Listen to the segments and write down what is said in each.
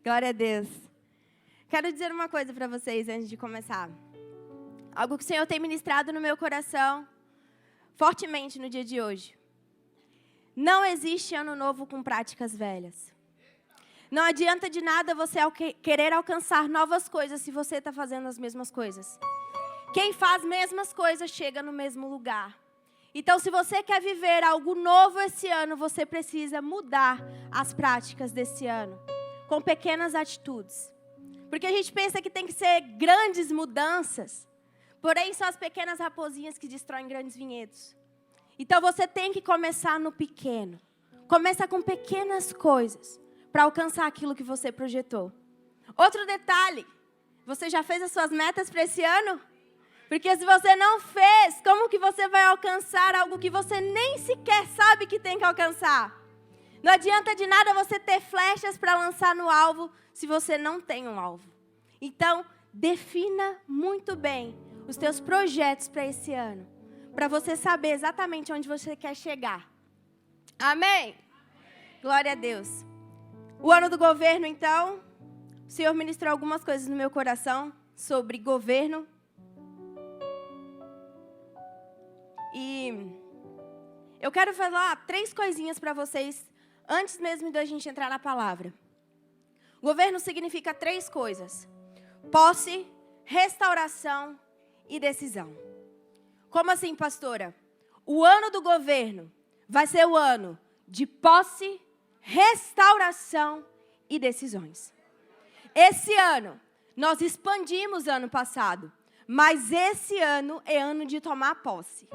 Glória a Deus. Quero dizer uma coisa para vocês antes de começar. Algo que o Senhor tem ministrado no meu coração fortemente no dia de hoje. Não existe ano novo com práticas velhas. Não adianta de nada você querer alcançar novas coisas se você está fazendo as mesmas coisas. Quem faz as mesmas coisas chega no mesmo lugar. Então, se você quer viver algo novo esse ano, você precisa mudar as práticas desse ano, com pequenas atitudes. Porque a gente pensa que tem que ser grandes mudanças, porém são as pequenas raposinhas que destroem grandes vinhedos. Então, você tem que começar no pequeno. Começa com pequenas coisas para alcançar aquilo que você projetou. Outro detalhe, você já fez as suas metas para esse ano? Porque se você não fez, como que você vai alcançar algo que você nem sequer sabe que tem que alcançar? Não adianta de nada você ter flechas para lançar no alvo se você não tem um alvo. Então, defina muito bem os teus projetos para esse ano, para você saber exatamente onde você quer chegar. Amém? Glória a Deus. O ano do governo, então, o Senhor ministrou algumas coisas no meu coração sobre governo. E eu quero falar 3 coisinhas para vocês, antes mesmo de a gente entrar na palavra. Governo significa 3 coisas: posse, restauração e decisão. Como assim, pastora? O ano do governo vai ser o ano de posse, restauração e decisões. Esse ano, nós expandimos ano passado, mas esse ano é ano de tomar posse.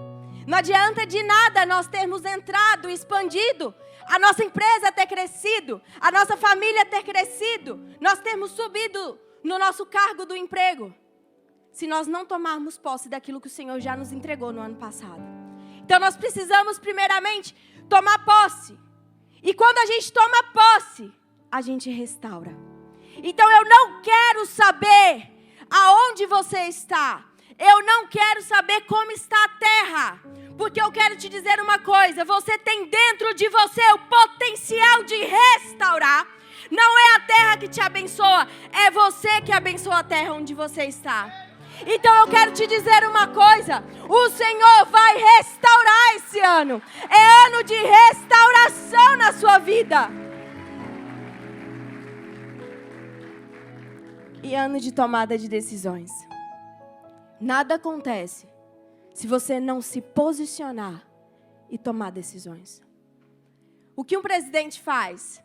Não adianta de nada nós termos entrado, expandido, a nossa empresa ter crescido, a nossa família ter crescido, nós termos subido no nosso cargo do emprego, se nós não tomarmos posse daquilo que o Senhor já nos entregou no ano passado. Então nós precisamos primeiramente tomar posse. E quando a gente toma posse, a gente restaura. Então eu não quero saber aonde você está. Eu não quero saber como está a terra. Porque eu quero te dizer uma coisa. Você tem dentro de você o potencial de restaurar. Não é a terra que te abençoa. É você que abençoa a terra onde você está. Então eu quero te dizer uma coisa. O Senhor vai restaurar esse ano. É ano de restauração na sua vida. E ano de tomada de decisões. Nada acontece se você não se posicionar e tomar decisões. O que um presidente faz?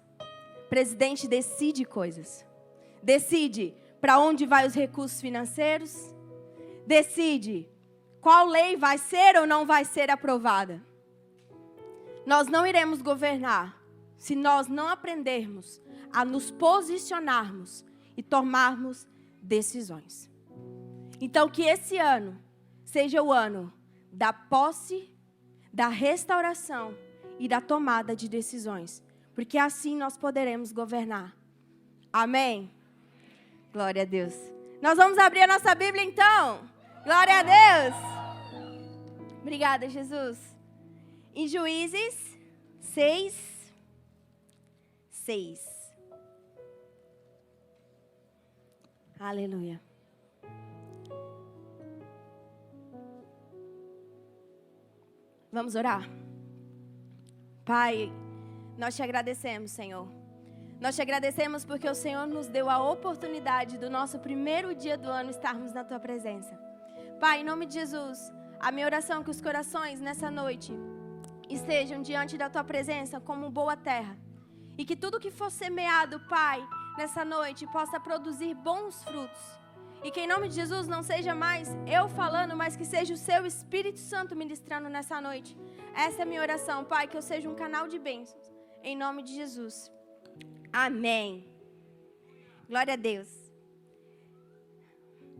O presidente decide coisas. Decide para onde vai os recursos financeiros. Decide qual lei vai ser ou não vai ser aprovada. Nós não iremos governar se nós não aprendermos a nos posicionarmos e tomarmos decisões. Então, que esse ano seja o ano da posse, da restauração e da tomada de decisões. Porque assim nós poderemos governar. Amém? Glória a Deus. Nós vamos abrir a nossa Bíblia então. Glória a Deus. Obrigada, Jesus. Em Juízes 6. Aleluia. Vamos orar? Pai, nós te agradecemos, Senhor. Nós te agradecemos porque o Senhor nos deu a oportunidade do nosso primeiro dia do ano estarmos na Tua presença. Pai, em nome de Jesus, a minha oração é que os corações nessa noite estejam diante da Tua presença como boa terra. E que tudo que for semeado, Pai, nessa noite possa produzir bons frutos. E que em nome de Jesus não seja mais eu falando, mas que seja o Seu Espírito Santo ministrando nessa noite. Essa é a minha oração, Pai, que eu seja um canal de bênçãos. Em nome de Jesus. Amém. Glória a Deus.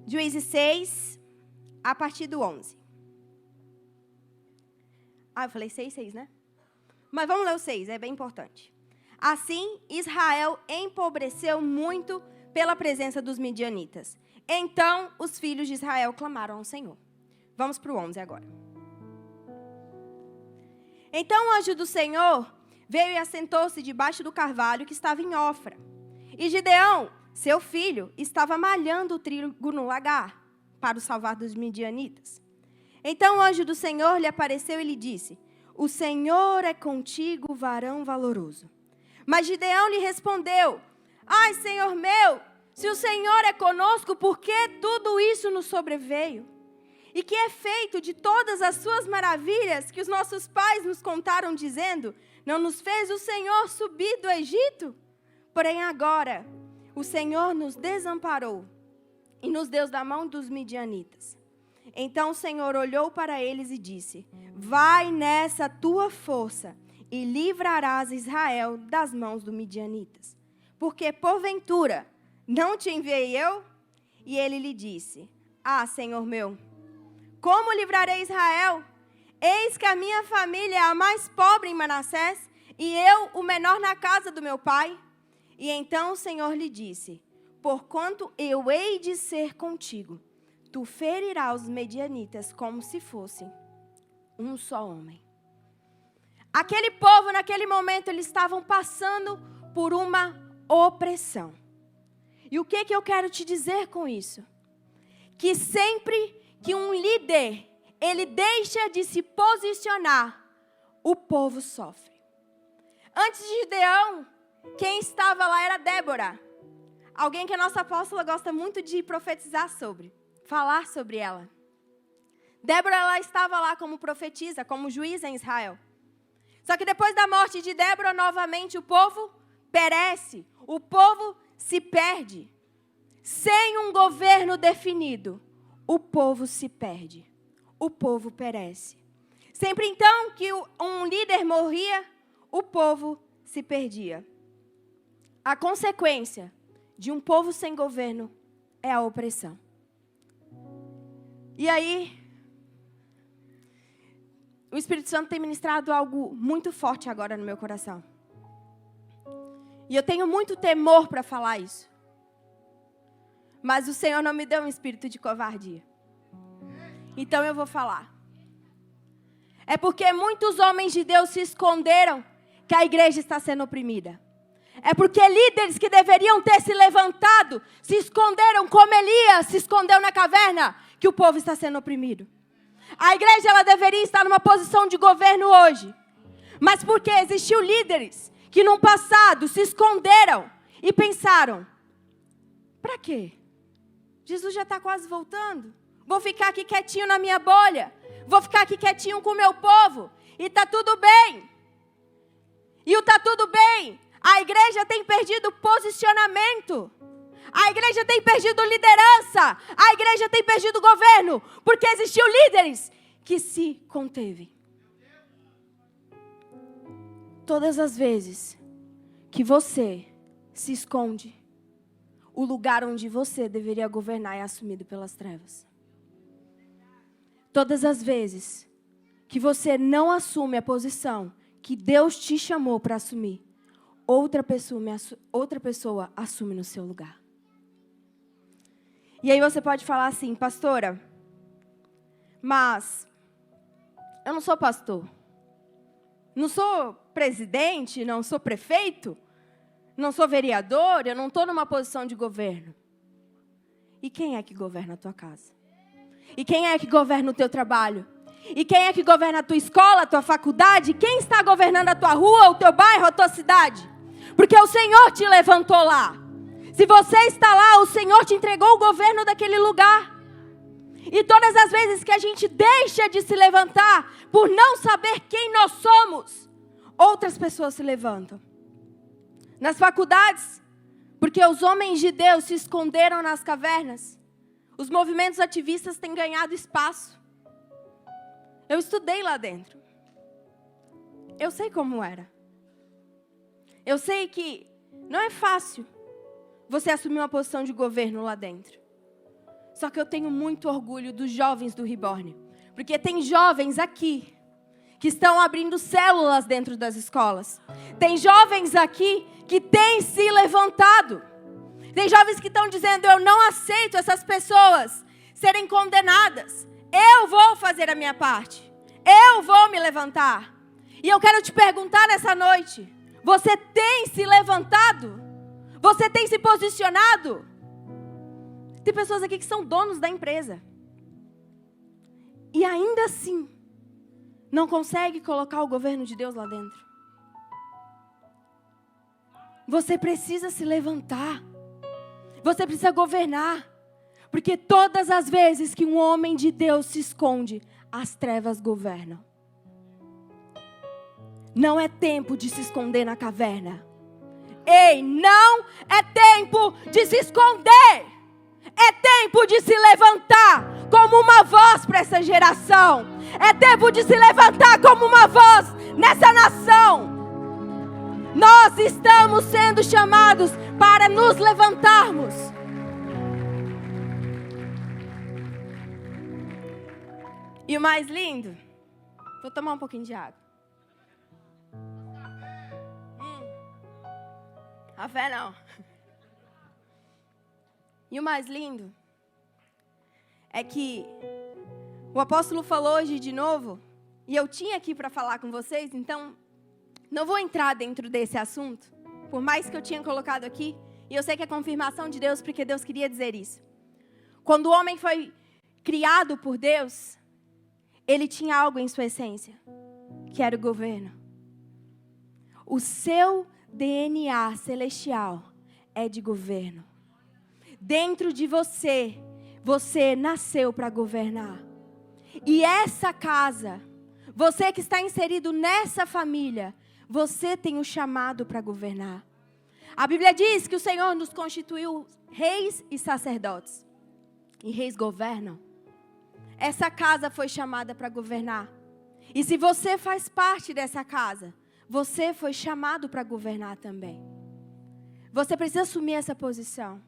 Juízes 6, a partir do 11. Eu falei 6, né? Mas vamos ler o 6, é bem importante. Assim, Israel empobreceu muito pela presença dos midianitas. Então, os filhos de Israel clamaram ao Senhor. Vamos para o 11 agora. Então, o anjo do Senhor veio e assentou-se debaixo do carvalho que estava em Ofra. E Gideão, seu filho, estava malhando o trigo no lagar para o salvar dos midianitas. Então o anjo do Senhor lhe apareceu e lhe disse: o Senhor é contigo, varão valoroso. Mas Gideão lhe respondeu: ai, Senhor meu, se o Senhor é conosco, por que tudo isso nos sobreveio? E que é feito de todas as suas maravilhas que os nossos pais nos contaram, dizendo: não nos fez o Senhor subir do Egito? Porém agora o Senhor nos desamparou e nos deu da mão dos midianitas. Então o Senhor olhou para eles e disse: vai nessa tua força e livrarás Israel das mãos dos midianitas. Porque porventura não te enviei eu? E ele lhe disse: ah, Senhor meu, como livrarei Israel? Eis que a minha família é a mais pobre em Manassés, e eu o menor na casa do meu pai. E então o Senhor lhe disse: porquanto eu hei de ser contigo, tu ferirás os medianitas como se fosse um só homem. Aquele povo, naquele momento, eles estavam passando por uma opressão. E o que eu quero te dizer com isso? Que sempre que um líder, ele deixa de se posicionar, o povo sofre. Antes de Gideão, quem estava lá era Débora. Alguém que a nossa apóstola gosta muito de profetizar sobre, falar sobre ela. Débora, ela estava lá como profetisa, como juíza em Israel. Só que depois da morte de Débora, novamente o povo perece, o povo se perde. Sem um governo definido, o povo se perde, o povo perece. Sempre então que um líder morria, o povo se perdia. A consequência de um povo sem governo é a opressão. E aí, o Espírito Santo tem ministrado algo muito forte agora no meu coração. E eu tenho muito temor para falar isso. Mas o Senhor não me deu um espírito de covardia. Então eu vou falar. É porque muitos homens de Deus se esconderam que a igreja está sendo oprimida. É porque líderes que deveriam ter se levantado, se esconderam como Elias se escondeu na caverna, que o povo está sendo oprimido. A igreja, ela deveria estar numa posição de governo hoje. Mas porque existiu líderes que no passado se esconderam e pensaram: para quê? Jesus já está quase voltando. Vou ficar aqui quietinho na minha bolha. Vou ficar aqui quietinho com o meu povo. E está tudo bem. E o está tudo bem, a igreja tem perdido posicionamento. A igreja tem perdido liderança. A igreja tem perdido governo. Porque existiu líderes que se contevem. Todas as vezes que você se esconde, o lugar onde você deveria governar é assumido pelas trevas. Todas as vezes que você não assume a posição que Deus te chamou para assumir, outra pessoa assume no seu lugar. E aí você pode falar assim: pastora, mas eu não sou pastor, não sou presidente, não sou prefeito, não sou vereador, eu não estou numa posição de governo. E quem é que governa a tua casa? E quem é que governa o teu trabalho? E quem é que governa a tua escola, a tua faculdade? Quem está governando a tua rua, o teu bairro, a tua cidade? Porque o Senhor te levantou lá. Se você está lá, o Senhor te entregou o governo daquele lugar. E todas as vezes que a gente deixa de se levantar por não saber quem nós somos, outras pessoas se levantam. Nas faculdades, porque os homens de Deus se esconderam nas cavernas, os movimentos ativistas têm ganhado espaço. Eu estudei lá dentro. Eu sei como era. Eu sei que não é fácil você assumir uma posição de governo lá dentro. Só que eu tenho muito orgulho dos jovens do Reborn. Porque tem jovens aqui que estão abrindo células dentro das escolas. Tem jovens aqui que têm se levantado. Tem jovens que estão dizendo: eu não aceito essas pessoas serem condenadas. Eu vou fazer a minha parte. Eu vou me levantar. E eu quero te perguntar nessa noite: você tem se levantado? Você tem se posicionado? Tem pessoas aqui que são donos da empresa. E ainda assim, não consegue colocar o governo de Deus lá dentro. Você precisa se levantar. Você precisa governar. Porque todas as vezes que um homem de Deus se esconde, as trevas governam. Não é tempo de se esconder na caverna. Ei, não é tempo de se esconder. É tempo de se levantar como uma voz para essa geração. É tempo de se levantar como uma voz nessa nação. Nós estamos sendo chamados para nos levantarmos. E o mais lindo, vou tomar um pouquinho de água. A fé não. E o mais lindo é que o apóstolo falou hoje de novo, e eu tinha aqui para falar com vocês, então não vou entrar dentro desse assunto, por mais que eu tinha colocado aqui, e eu sei que é confirmação de Deus, porque Deus queria dizer isso. Quando o homem foi criado por Deus, ele tinha algo em sua essência, que era o governo. O seu DNA celestial é de governo. Dentro de você, você nasceu para governar. E essa casa, você que está inserido nessa família, você tem o chamado para governar. A Bíblia diz que o Senhor nos constituiu reis e sacerdotes. E reis governam. Essa casa foi chamada para governar. E se você faz parte dessa casa, você foi chamado para governar também. Você precisa assumir essa posição.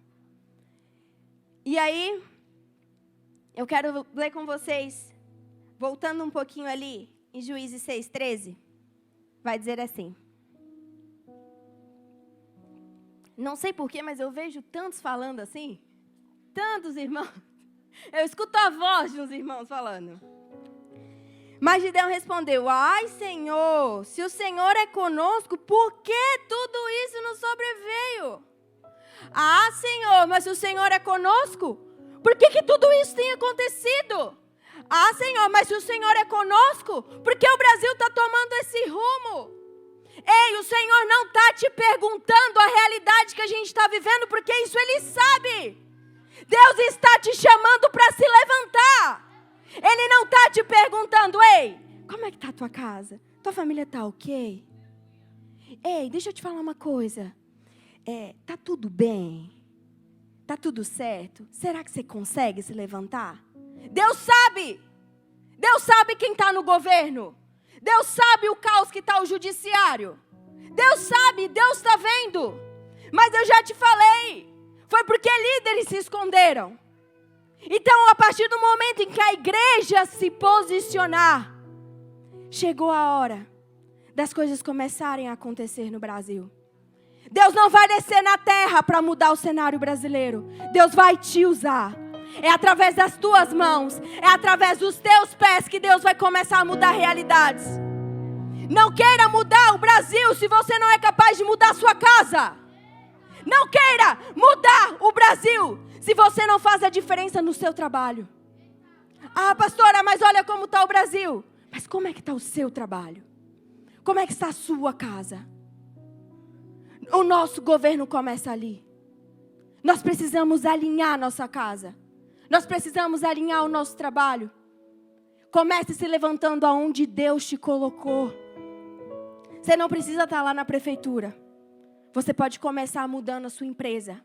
E aí, eu quero ler com vocês, voltando um pouquinho ali, em Juízes 6:13, vai dizer assim. Não sei porquê, mas eu vejo tantos falando assim, tantos irmãos. Eu escuto a voz de uns irmãos falando. Mas Gideão respondeu: ai, Senhor, se o Senhor é conosco, por que tudo isso nos sobreveio? Ah, Senhor, mas se o Senhor é conosco, por que tudo isso tem acontecido? Ah, Senhor, mas se o Senhor é conosco, por que o Brasil está tomando esse rumo? Ei, o Senhor não está te perguntando a realidade que a gente está vivendo, porque isso Ele sabe. Deus está te chamando para se levantar. Ele não está te perguntando: ei, como é que está a tua casa? Tua família está ok? Ei, deixa eu te falar uma coisa. Tá tudo bem? Tá tudo certo? Será que você consegue se levantar? Deus sabe. Deus sabe quem está no governo. Deus sabe o caos que está o judiciário. Deus sabe, Deus está vendo. Mas eu já te falei, foi porque líderes se esconderam. Então, a partir do momento em que a igreja se posicionar, chegou a hora das coisas começarem a acontecer no Brasil. Deus não vai descer na terra para mudar o cenário brasileiro. Deus vai te usar. É através das tuas mãos, é através dos teus pés que Deus vai começar a mudar realidades. Não queira mudar o Brasil se você não é capaz de mudar a sua casa. Não queira mudar o Brasil se você não faz a diferença no seu trabalho. Ah, pastora, mas olha como está o Brasil. Mas como é que está o seu trabalho? Como é que está a sua casa? O nosso governo começa ali. Nós precisamos alinhar a nossa casa. Nós precisamos alinhar o nosso trabalho. Comece se levantando aonde Deus te colocou. Você não precisa estar lá na prefeitura. Você pode começar mudando a sua empresa.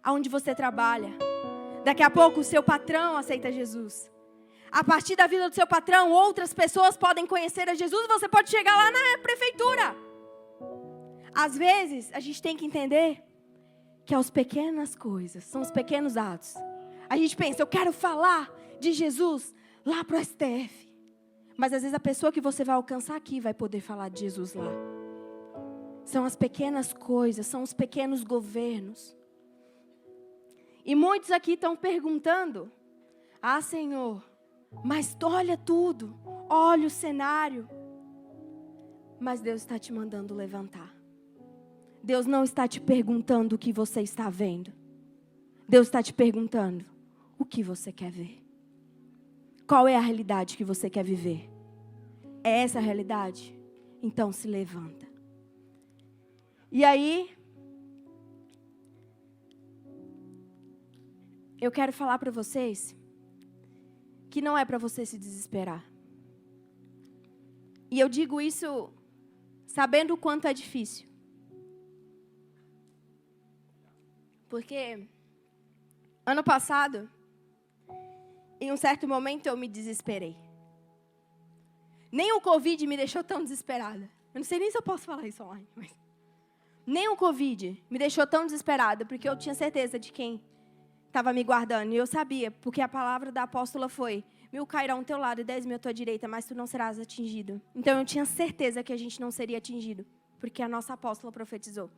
Aonde você trabalha. Daqui a pouco o seu patrão aceita Jesus. A partir da vida do seu patrão, outras pessoas podem conhecer a Jesus e você pode chegar lá na prefeitura. Às vezes, a gente tem que entender que as pequenas coisas, são os pequenos atos. A gente pensa, eu quero falar de Jesus lá para o STF. Mas às vezes a pessoa que você vai alcançar aqui vai poder falar de Jesus lá. São as pequenas coisas, são os pequenos governos. E muitos aqui estão perguntando: ah, Senhor, mas olha tudo, olha o cenário. Mas Deus está te mandando levantar. Deus não está te perguntando o que você está vendo. Deus está te perguntando o que você quer ver. Qual é a realidade que você quer viver? É essa a realidade? Então se levanta. E aí, eu quero falar para vocês que não é para você se desesperar. E eu digo isso sabendo o quanto é difícil. Porque ano passado, em um certo momento, eu me desesperei. Nem o Covid me deixou tão desesperada. Eu não sei nem se eu posso falar isso online. Mas nem o Covid me deixou tão desesperada, porque eu tinha certeza de quem estava me guardando. E eu sabia, porque a palavra da apóstola foi: 1000 cairão ao teu lado e 10.000 à tua direita, mas tu não serás atingido. Então eu tinha certeza que a gente não seria atingido, porque a nossa apóstola profetizou.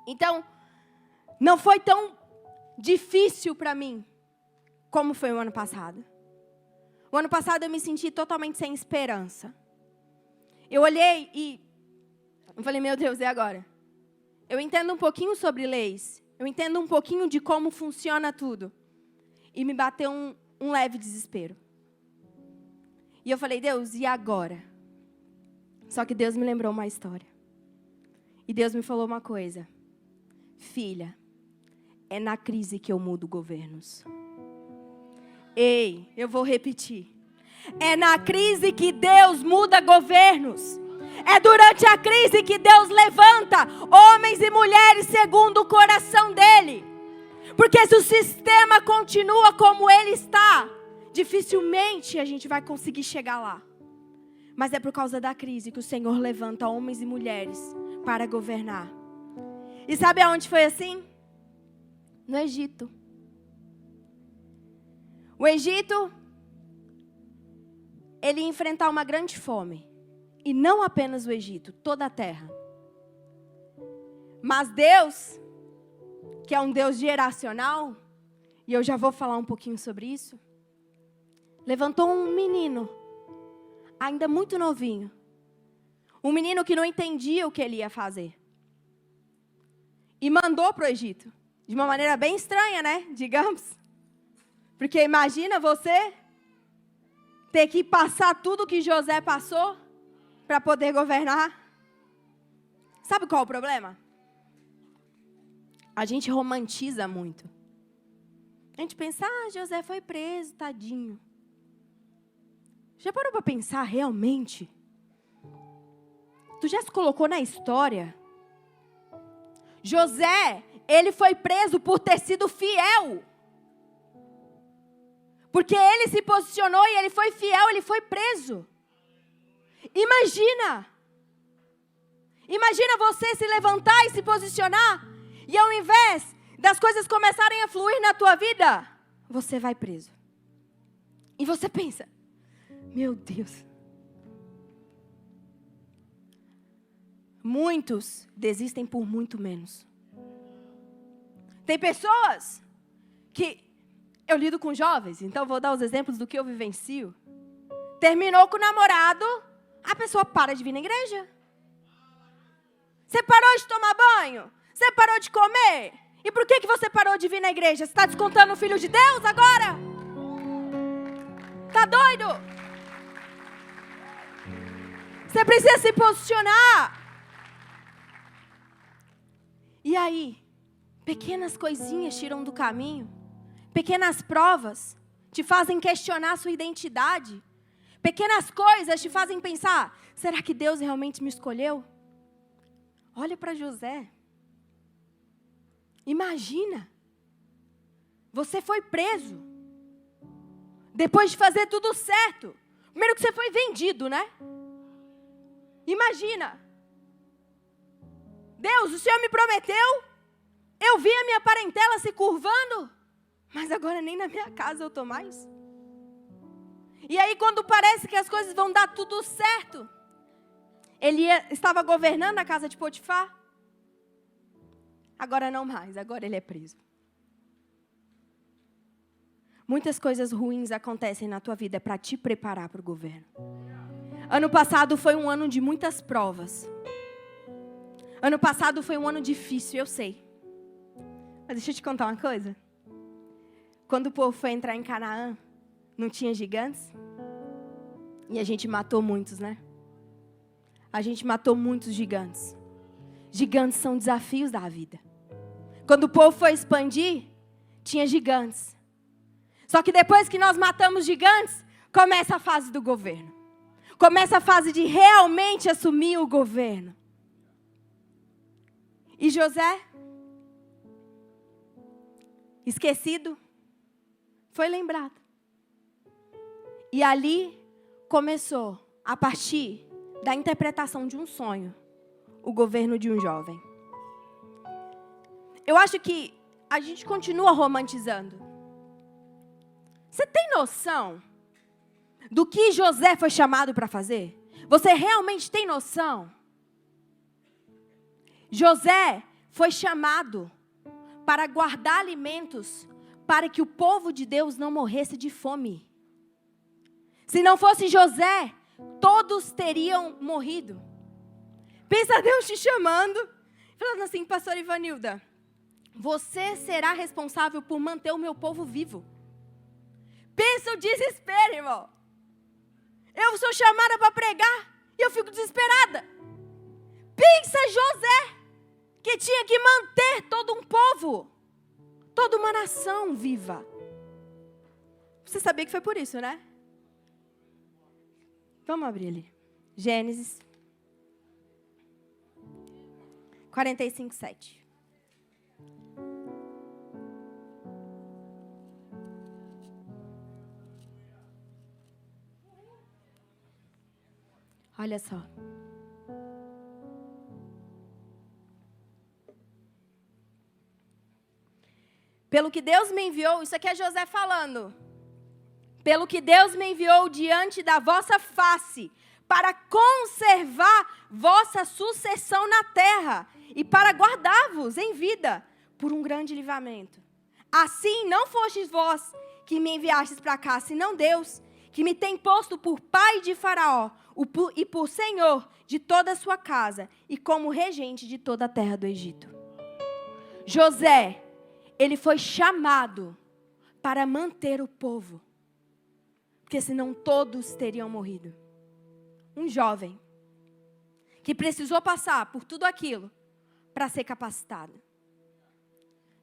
Então, não foi tão difícil para mim como foi o ano passado. O ano passado eu me senti totalmente sem esperança. Eu olhei e eu falei: meu Deus, e agora? Eu entendo um pouquinho sobre leis. Eu entendo um pouquinho de como funciona tudo. E me bateu um leve desespero. E eu falei: Deus, e agora? Só que Deus me lembrou uma história. E Deus me falou uma coisa: filha, é na crise que eu mudo governos. Ei, eu vou repetir. É na crise que Deus muda governos. É durante a crise que Deus levanta homens e mulheres segundo o coração dele. Porque se o sistema continua como ele está, dificilmente a gente vai conseguir chegar lá. Mas é por causa da crise que o Senhor levanta homens e mulheres para governar. E sabe aonde foi assim? No Egito. O Egito, ele ia enfrentar uma grande fome. E não apenas o Egito, toda a terra. Mas Deus, que é um Deus geracional, e eu já vou falar um pouquinho sobre isso, levantou um menino, ainda muito novinho. Um menino que não entendia o que ele ia fazer. E mandou para o Egito. De uma maneira bem estranha, né? Digamos. Porque imagina você ter que passar tudo que José passou para poder governar. Sabe qual é o problema? A gente romantiza muito. A gente pensa: José foi preso, tadinho. Já parou para pensar realmente? Tu já se colocou na história? José, ele foi preso por ter sido fiel. Porque ele se posicionou e ele foi fiel, ele foi preso. Imagina você se levantar e se posicionar, e ao invés das coisas começarem a fluir na tua vida, você vai preso. E você pensa: meu Deus. Muitos desistem por muito menos. Tem pessoas que... Eu lido com jovens, então vou dar os exemplos do que eu vivencio. Terminou com o namorado, a pessoa para de vir na igreja. Você parou de tomar banho? Você parou de comer? E por que você parou de vir na igreja? Você está descontando o Filho de Deus agora? Tá doido? Você precisa se posicionar. E aí, pequenas coisinhas tiram do caminho. Pequenas provas te fazem questionar a sua identidade. Pequenas coisas te fazem pensar: será que Deus realmente me escolheu? Olha para José. Imagina. Você foi preso. Depois de fazer tudo certo. Primeiro que você foi vendido, né? Imagina. Deus, o Senhor me prometeu. Eu vi a minha parentela se curvando. Mas agora nem na minha casa eu estou mais. E aí quando parece que as coisas vão dar tudo certo, ele estava governando a casa de Potifar. Agora não mais, agora ele é preso. Muitas coisas ruins acontecem na tua vida para te preparar para o governo. Ano passado foi um ano de muitas provas. Ano passado foi um ano difícil, eu sei. Mas deixa eu te contar uma coisa. Quando o povo foi entrar em Canaã, não tinha gigantes? E a gente matou muitos, né? A gente matou muitos gigantes. Gigantes são desafios da vida. Quando o povo foi expandir, tinha gigantes. Só que depois que nós matamos gigantes, começa a fase do governo. Começa a fase de realmente assumir o governo. E José, esquecido, foi lembrado. E ali começou, a partir da interpretação de um sonho, o governo de um jovem. Eu acho que a gente continua romantizando. Você tem noção do que José foi chamado para fazer? Você realmente tem noção? José foi chamado para guardar alimentos para que o povo de Deus não morresse de fome. Se não fosse José, todos teriam morrido. Pensa Deus te chamando, falando assim, pastora Ivanilda, você será responsável por manter o meu povo vivo. Pensa o desespero, irmão. Eu sou chamada para pregar e eu fico desesperada. Pensa José, que tinha que manter todo um povo, toda uma nação viva. Você sabia que foi por isso, né? Vamos abrir ali. Gênesis 45:7. Olha só. Pelo que Deus me enviou, isso aqui é José falando. Pelo que Deus me enviou diante da vossa face, para conservar vossa sucessão na terra e para guardar-vos em vida por um grande livramento. Assim não fostes vós que me enviastes para cá, senão Deus, que me tem posto por pai de Faraó e por senhor de toda a sua casa e como regente de toda a terra do Egito. José, ele foi chamado para manter o povo, porque senão todos teriam morrido. Um jovem que precisou passar por tudo aquilo para ser capacitado.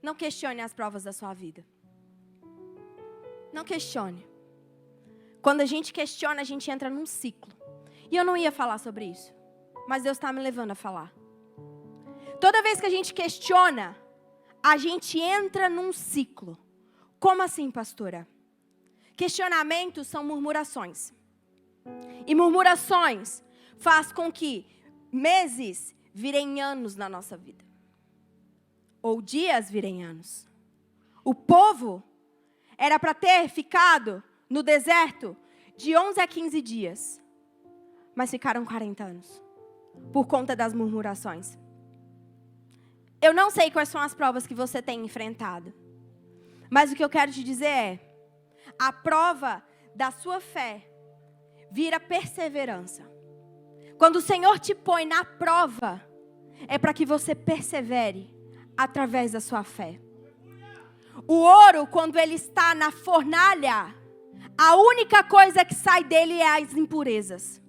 Não questione as provas da sua vida. Não questione. Quando a gente questiona, a gente entra num ciclo. E eu não ia falar sobre isso, mas Deus está me levando a falar. Toda vez que a gente questiona, a gente entra num ciclo. Como assim, pastora? Questionamentos são murmurações. E murmurações faz com que meses virem anos na nossa vida. Ou dias virem anos. O povo era para ter ficado no deserto de 11 a 15 dias. Mas ficaram 40 anos. Por conta das murmurações. Eu não sei quais são as provas que você tem enfrentado. Mas o que eu quero te dizer é, a prova da sua fé vira perseverança. Quando o Senhor te põe na prova, é para que você persevere através da sua fé. O ouro, quando ele está na fornalha, a única coisa que sai dele é as impurezas.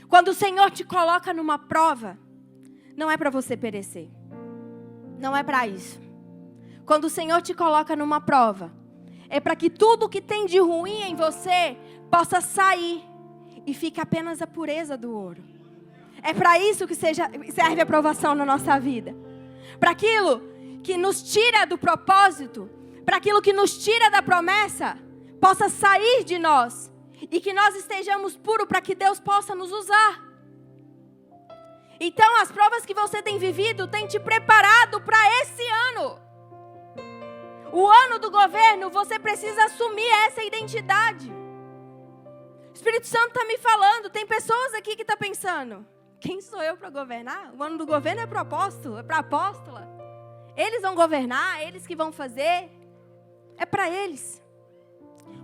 Quando o Senhor te coloca numa prova, não é para você perecer. Não é para isso. Quando o Senhor te coloca numa prova, é para que tudo que tem de ruim em você possa sair e fique apenas a pureza do ouro. É para isso que serve a provação na nossa vida. Para aquilo que nos tira do propósito, para aquilo que nos tira da promessa, possa sair de nós e que nós estejamos puros para que Deus possa nos usar. Então, as provas que você tem vivido têm te preparado para esse ano. O ano do governo, você precisa assumir essa identidade. O Espírito Santo está me falando, tem pessoas aqui que estão pensando, quem sou eu para governar? O ano do governo é para o apóstolo, é para a apóstola. Eles vão governar, eles que vão fazer. É para eles.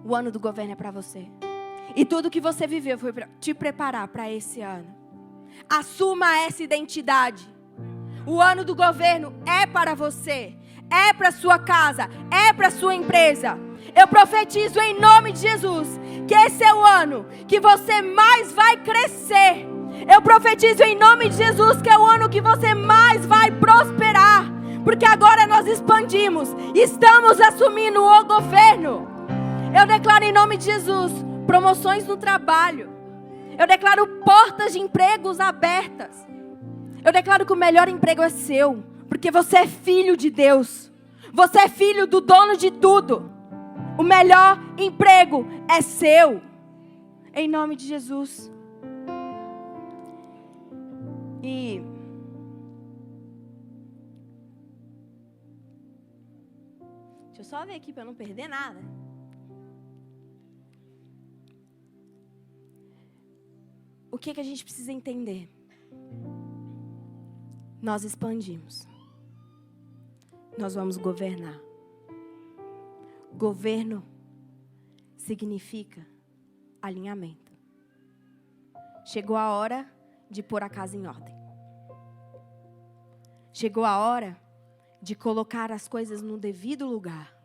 O ano do governo é para você. E tudo que você viveu foi para te preparar para esse ano. Assuma essa identidade. O ano do governo é para você, é para sua casa, é para sua empresa. Eu profetizo em nome de Jesus que esse é o ano que você mais vai crescer. Eu profetizo em nome de Jesus que é o ano que você mais vai prosperar. Porque agora nós expandimos, estamos assumindo o governo. Eu declaro em nome de Jesus promoções no trabalho. Eu declaro portas de empregos abertas. Eu declaro que o melhor emprego é seu, porque você é filho de Deus. Você é filho do dono de tudo. O melhor emprego é seu. Em nome de Jesus. E deixa eu só ver aqui para não perder nada. O que a gente precisa entender? Nós expandimos. Nós vamos governar. Governo significa alinhamento. Chegou a hora de pôr a casa em ordem. Chegou a hora de colocar as coisas no devido lugar.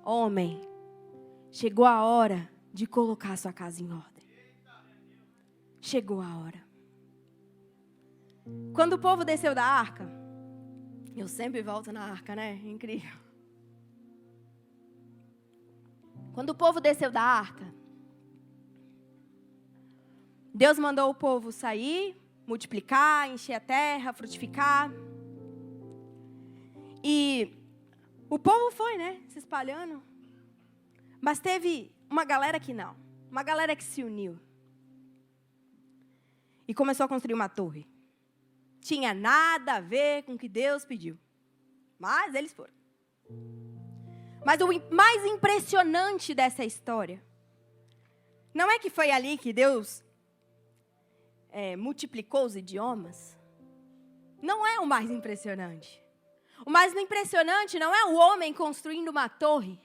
Homem, chegou a hora de colocar a sua casa em ordem. Chegou a hora. Quando o povo desceu da arca, eu sempre volto na arca, né? Incrível. Quando o povo desceu da arca, Deus mandou o povo sair, multiplicar, encher a terra, frutificar. E o povo foi, né? Se espalhando. Mas teve uma galera que não. Uma galera que se uniu. E começou a construir uma torre. Tinha nada a ver com o que Deus pediu. Mas eles foram. Mas o mais impressionante dessa história não é que foi ali que Deus multiplicou os idiomas. Não é o mais impressionante. O mais impressionante não é o homem construindo uma torre.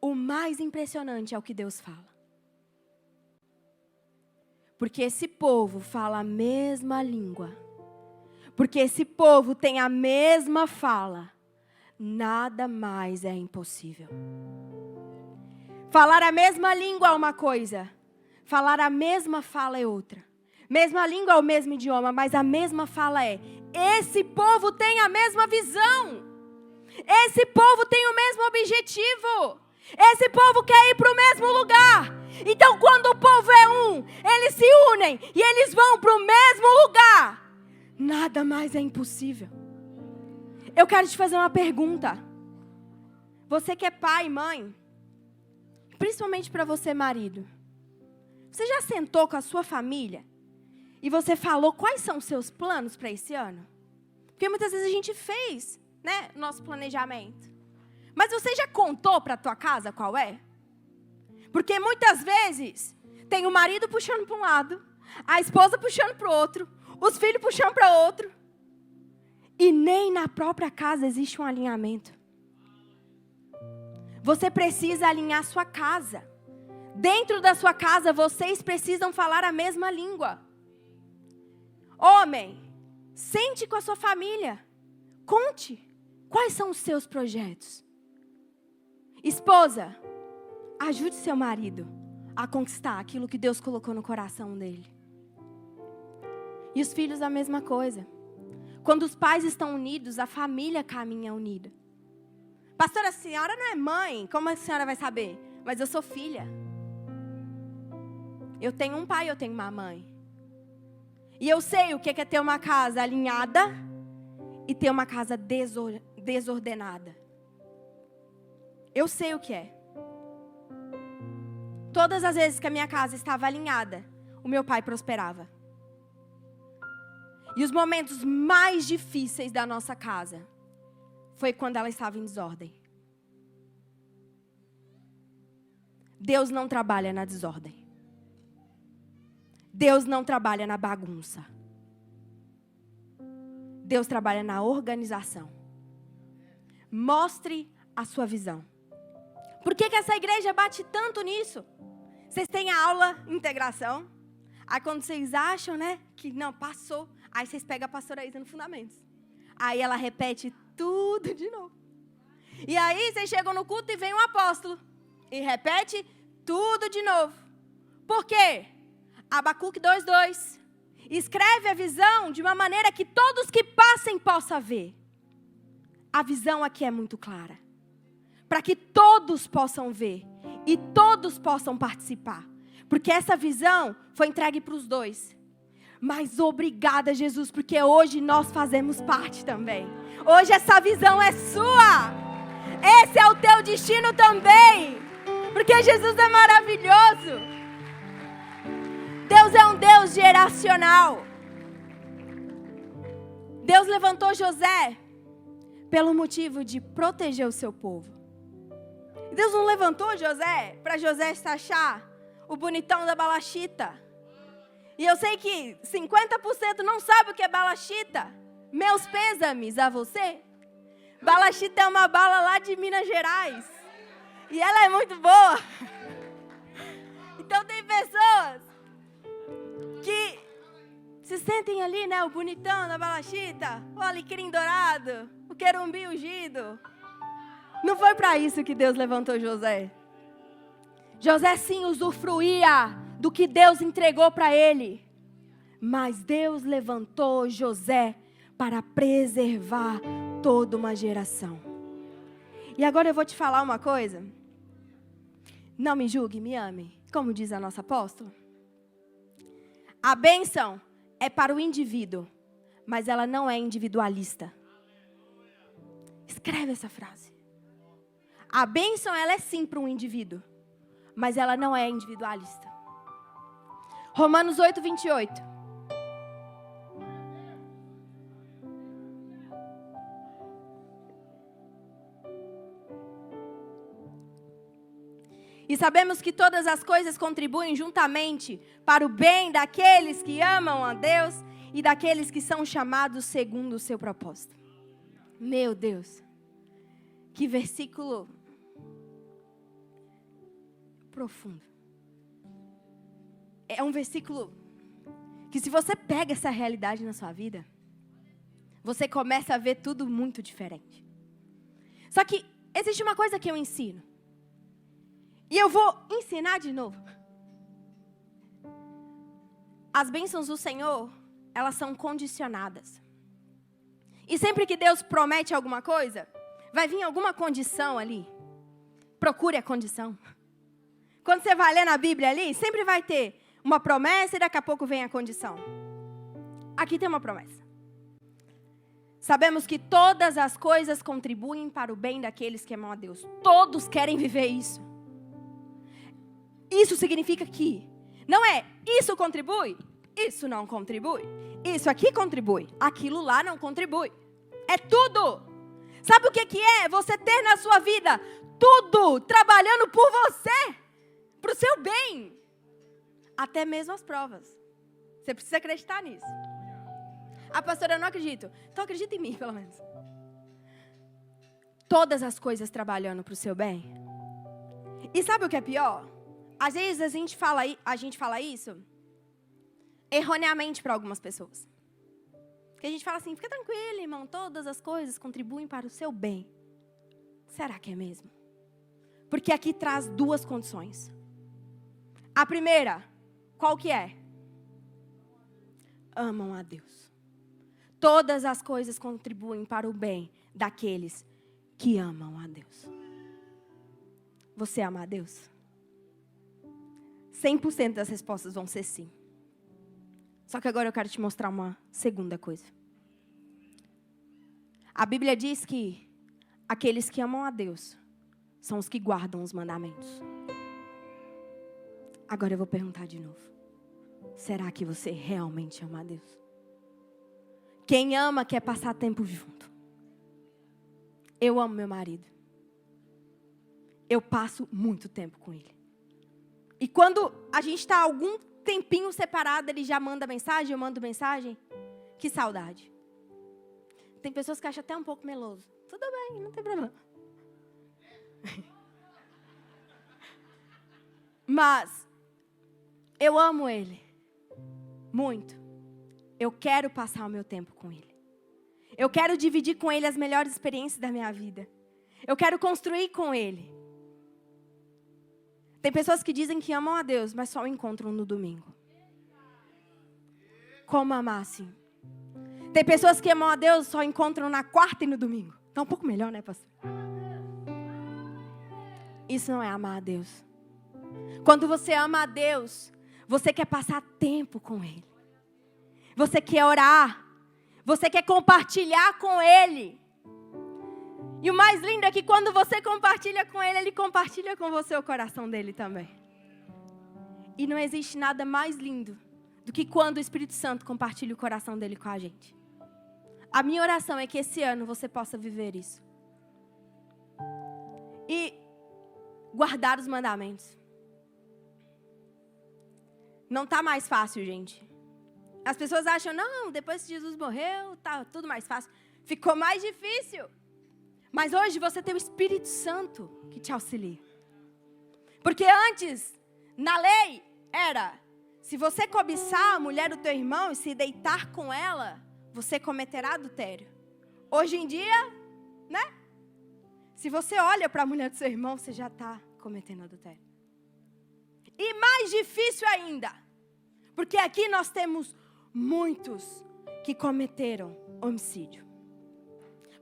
O mais impressionante é o que Deus fala. Porque esse povo fala a mesma língua. Porque esse povo tem a mesma fala. Nada mais é impossível. Falar a mesma língua é uma coisa. Falar a mesma fala é outra. Mesma língua é o mesmo idioma, mas a mesma fala é: esse povo tem a mesma visão. Esse povo tem o mesmo objetivo. Esse povo quer ir para o mesmo lugar. Então, quando o povo é um, eles se unem e eles vão para o mesmo lugar. Nada mais é impossível. Eu quero te fazer uma pergunta. Você que é pai e mãe, principalmente para você, marido. Você já sentou com a sua família e você falou quais são os seus planos para esse ano? Porque muitas vezes a gente fez, né, nosso planejamento. Mas você já contou para a tua casa qual é? Porque muitas vezes tem o marido puxando para um lado, a esposa puxando para o outro, os filhos puxando para outro. E nem na própria casa existe um alinhamento. Você precisa alinhar sua casa. Dentro da sua casa, vocês precisam falar a mesma língua. Homem, sente com a sua família. Conte quais são os seus projetos. Esposa, ajude seu marido a conquistar aquilo que Deus colocou no coração dele. E os filhos a mesma coisa. Quando os pais estão unidos, a família caminha unida. Pastora, a senhora não é mãe, como a senhora vai saber? Mas eu sou filha. Eu tenho um pai, eu tenho uma mãe. E eu sei o que é ter uma casa alinhada e ter uma casa desordenada. Eu sei o que é. Todas as vezes que a minha casa estava alinhada, o meu pai prosperava. E os momentos mais difíceis da nossa casa foi quando ela estava em desordem. Deus não trabalha na desordem. Deus não trabalha na bagunça. Deus trabalha na organização. Mostre a sua visão. Por que essa igreja bate tanto nisso? Vocês têm a aula integração. Aí quando vocês acham, né, que não, passou. Aí vocês pegam a pastora Isa no Fundamentos. Aí ela repete tudo de novo. E aí vocês chegam no culto e vem um apóstolo. E repete tudo de novo. Por quê? Abacuque 2:2. Escreve a visão de uma maneira que todos que passem possam ver. A visão aqui é muito clara. Para que todos possam ver. E todos possam participar. Porque essa visão foi entregue para os dois. Mas obrigada, Jesus, porque hoje nós fazemos parte também. Hoje essa visão é sua. Esse é o teu destino também. Porque Jesus é maravilhoso. Deus é um Deus geracional. Deus levantou José pelo motivo de proteger o seu povo. Deus não levantou José para José se achar o bonitão da balachita. E eu sei que 50% não sabe o que é balachita. Meus pêsames a você. Balachita é uma bala lá de Minas Gerais. E ela é muito boa. Então tem pessoas que se sentem ali, né? O bonitão da balachita. O alecrim dourado. O querumbi ungido. Não foi para isso que Deus levantou José. José sim usufruía do que Deus entregou para ele. Mas Deus levantou José para preservar toda uma geração. E agora eu vou te falar uma coisa. Não me julgue, me ame. Como diz a nossa apóstola. A bênção é para o indivíduo, mas ela não é individualista. Escreve essa frase. A bênção, ela é sim para um indivíduo, mas ela não é individualista. Romanos 8:28. E sabemos que todas as coisas contribuem juntamente para o bem daqueles que amam a Deus e daqueles que são chamados segundo o seu propósito. Meu Deus, que versículo profundo. É um versículo que, se você pega essa realidade na sua vida, você começa a ver tudo muito diferente. Só que existe uma coisa que eu ensino. E eu vou ensinar de novo. As bênçãos do Senhor, elas são condicionadas. E sempre que Deus promete alguma coisa, vai vir alguma condição ali. Procure a condição. Quando você vai ler na Bíblia ali, sempre vai ter uma promessa e daqui a pouco vem a condição. Aqui tem uma promessa. Sabemos que todas as coisas contribuem para o bem daqueles que amam a Deus. Todos querem viver isso. Isso significa que não é isso contribui, isso não contribui. Isso aqui contribui, aquilo lá não contribui. É tudo. Sabe o que é? Você ter na sua vida tudo trabalhando por você, para o seu bem. Até mesmo as provas. Você precisa acreditar nisso. Ah, pastora, eu não acredito. Então acredita em mim, pelo menos. Todas as coisas trabalhando para o seu bem. E sabe o que é pior? Às vezes a gente fala isso erroneamente para algumas pessoas. Que a gente fala assim, fica tranquilo, irmão, todas as coisas contribuem para o seu bem. Será que é mesmo? Porque aqui traz duas condições. A primeira, qual que é? Amam a Deus. Todas as coisas contribuem para o bem daqueles que amam a Deus. Você ama a Deus? 100% das respostas vão ser sim. Só que agora eu quero te mostrar uma segunda coisa. A Bíblia diz que aqueles que amam a Deus são os que guardam os mandamentos. Agora eu vou perguntar de novo. Será que você realmente ama a Deus? Quem ama quer passar tempo junto. Eu amo meu marido. Eu passo muito tempo com ele. E quando a gente está algum tempinho separado, ele já manda mensagem, eu mando mensagem. Que saudade. Tem pessoas que acham até um pouco meloso. Tudo bem, não tem problema. Mas eu amo ele. Muito. eu quero passar o meu tempo com Ele. Eu quero dividir com Ele as melhores experiências da minha vida. Eu quero construir com Ele. Tem pessoas que dizem que amam a Deus, mas só o encontram no domingo. Como amar assim? Tem pessoas que amam a Deus, só encontram na quarta e no domingo. Tá um pouco melhor, né, pastor? Isso não é amar a Deus. Quando você ama a Deus, você quer passar tempo com Ele. Você quer orar. Você quer compartilhar com Ele. E o mais lindo é que quando você compartilha com Ele, Ele compartilha com você o coração dele também. E não existe nada mais lindo do que quando o Espírito Santo compartilha o coração dele com a gente. A minha oração é que esse ano você possa viver isso. E guardar os mandamentos. Não está mais fácil, gente. As pessoas acham, não, depois que Jesus morreu, tá tudo mais fácil. Ficou mais difícil. Mas hoje você tem o Espírito Santo que te auxilia. Porque antes, na lei, era, se você cobiçar a mulher do teu irmão e se deitar com ela, você cometerá adultério. Hoje em dia, né? Se você olha para a mulher do seu irmão, você já está cometendo adultério. E mais difícil ainda, porque aqui nós temos muitos que cometeram homicídio.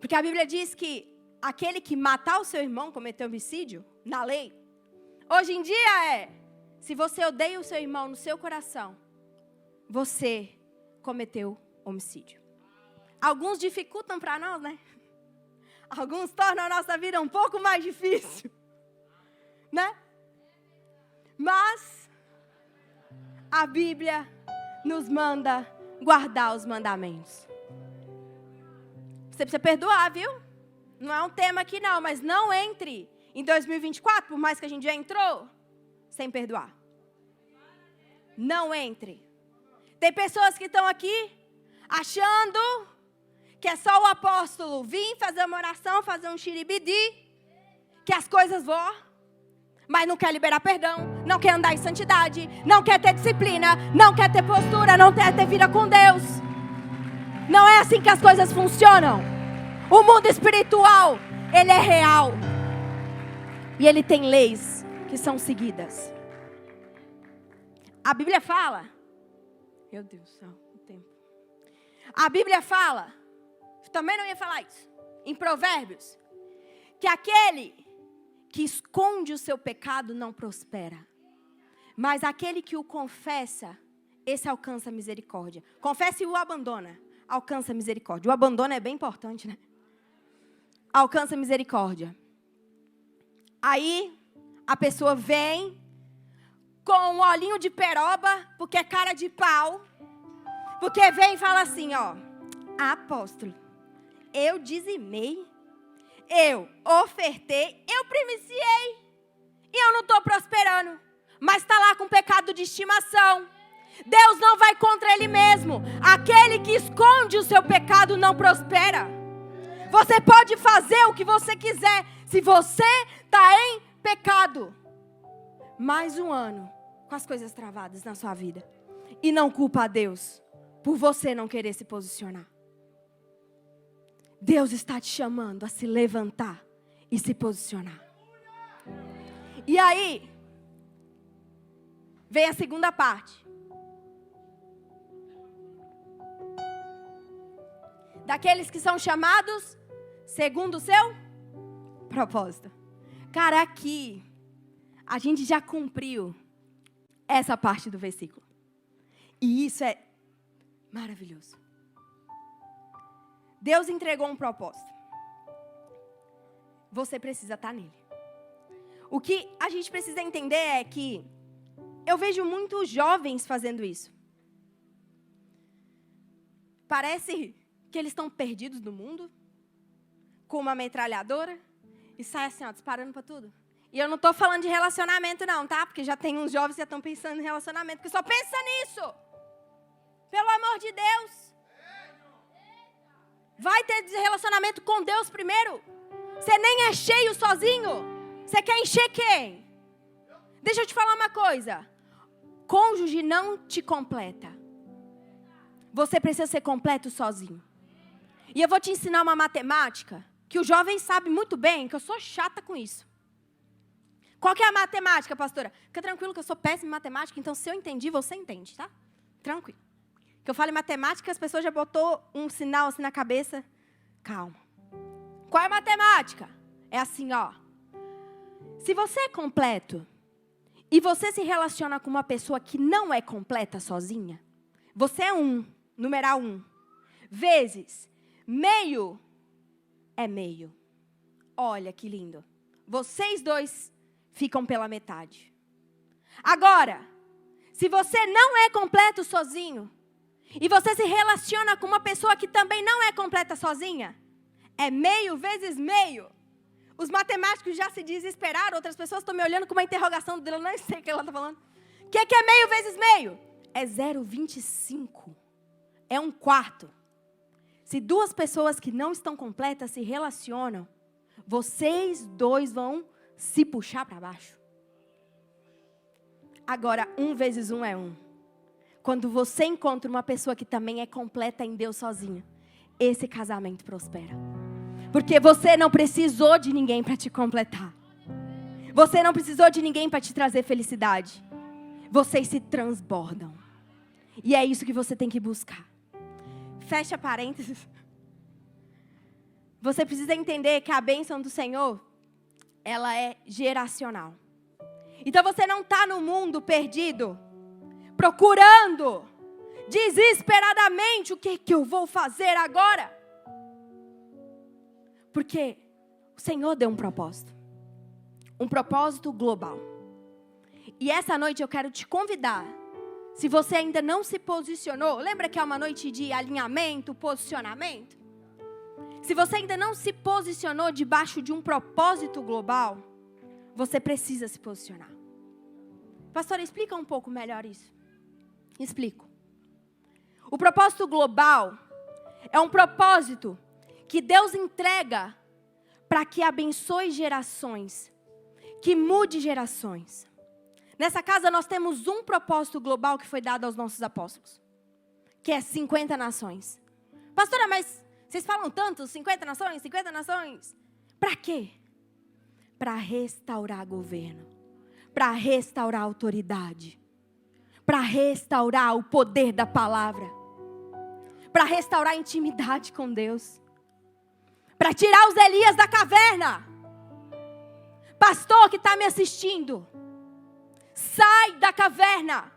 Porque a Bíblia diz que aquele que matar o seu irmão cometeu homicídio, na lei. Hoje em dia se você odeia o seu irmão no seu coração, você cometeu homicídio. Alguns dificultam para nós, né? Alguns tornam a nossa vida um pouco mais difícil, né? Mas a Bíblia nos manda guardar os mandamentos. Você precisa perdoar, viu? Não é um tema aqui não, mas não entre em 2024, por mais que a gente já entrou, sem perdoar. Não entre. Tem pessoas que estão aqui achando que é só o apóstolo vir fazer uma oração, fazer um xiribidi, que as coisas vão, mas não quer liberar perdão, não quer andar em santidade, não quer ter disciplina, não quer ter postura, não quer ter vida com Deus. Não é assim que as coisas funcionam. O mundo espiritual, ele é real. E ele tem leis que são seguidas. A Bíblia fala, meu Deus do céu, o tempo. A Bíblia fala, também não ia falar isso, em Provérbios, que aquele que esconde o seu pecado não prospera, mas aquele que o confessa, esse alcança a misericórdia. Confessa e o abandona, alcança a misericórdia. O abandono é bem importante, né? Alcança a misericórdia. Aí, a pessoa vem com um olhinho de peroba, porque é cara de pau, porque vem e fala assim, ó, apóstolo, eu dizimei, eu ofertei, eu primiciei, e eu não estou prosperando, mas está lá com pecado de estimação. Deus não vai contra ele mesmo. Aquele que esconde o seu pecado não prospera. Você pode fazer o que você quiser, se você está em pecado. Mais um ano com as coisas travadas na sua vida. E não culpa a Deus por você não querer se posicionar. Deus está te chamando a se levantar e se posicionar. E aí, vem a segunda parte. Daqueles que são chamados segundo o seu propósito. Cara, aqui a gente já cumpriu essa parte do versículo. E isso é maravilhoso. Deus entregou um propósito. Você precisa estar nele. O que a gente precisa entender é que eu vejo muitos jovens fazendo isso. Parece que eles estão perdidos no mundo, com uma metralhadora, e sai assim, ó, disparando para tudo. E eu não estou falando de relacionamento não, tá? Porque já tem uns jovens que já estão pensando em relacionamento, porque só pensa nisso. Pelo amor de Deus. Vai ter relacionamento com Deus primeiro. Você nem é cheio sozinho. Você quer encher quem? Deixa eu te falar uma coisa. Cônjuge não te completa. você precisa ser completo sozinho. E eu vou te ensinar uma matemática que o jovem sabe muito bem, que eu sou chata com isso. Qual que é a matemática, pastora? Fica tranquilo que eu sou péssima em matemática, então se eu entendi, você entende, tá? Tranquilo. Que eu falo em matemática, as pessoas já botou um sinal assim na cabeça. Calma. Qual é a matemática? É assim, ó. Se você é completo e você se relaciona com uma pessoa que não é completa sozinha, você é numeral 1, vezes meio é meio. Olha que lindo. Vocês dois ficam pela metade. Agora, se você não é completo sozinho, e você se relaciona com uma pessoa que também não é completa sozinha, é meio vezes meio. Os matemáticos já se desesperaram, outras pessoas estão me olhando com uma interrogação dela, eu não sei o que ela está falando. O que é meio vezes meio? É 0,25. É 1/4. Se duas pessoas que não estão completas se relacionam, vocês dois vão se puxar para baixo. Agora, 1 vezes 1 é 1. Quando você encontra uma pessoa que também é completa em Deus sozinha, esse casamento prospera. Porque você não precisou de ninguém para te completar. Você não precisou de ninguém para te trazer felicidade. Vocês se transbordam. E é isso que você tem que buscar. Fecha parênteses. Você precisa entender que a bênção do Senhor, ela é geracional. Então você não está no mundo perdido, procurando desesperadamente o que eu vou fazer agora. Porque o Senhor deu um propósito global. E essa noite eu quero te convidar, se você ainda não se posicionou, lembra que é uma noite de alinhamento, posicionamento? Se você ainda não se posicionou debaixo de um propósito global, você precisa se posicionar. Pastora, explica um pouco melhor isso. Explico. O propósito global é um propósito que Deus entrega para que abençoe gerações, que mude gerações. Nessa casa nós temos um propósito global que foi dado aos nossos apóstolos, que é 50 nações. Pastora, mas vocês falam tanto, 50 nações, 50 nações. Para quê? Para restaurar governo, para restaurar autoridade, para restaurar o poder da palavra, para restaurar a intimidade com Deus, para tirar os Elias da caverna. Pastor que está me assistindo, sai da caverna,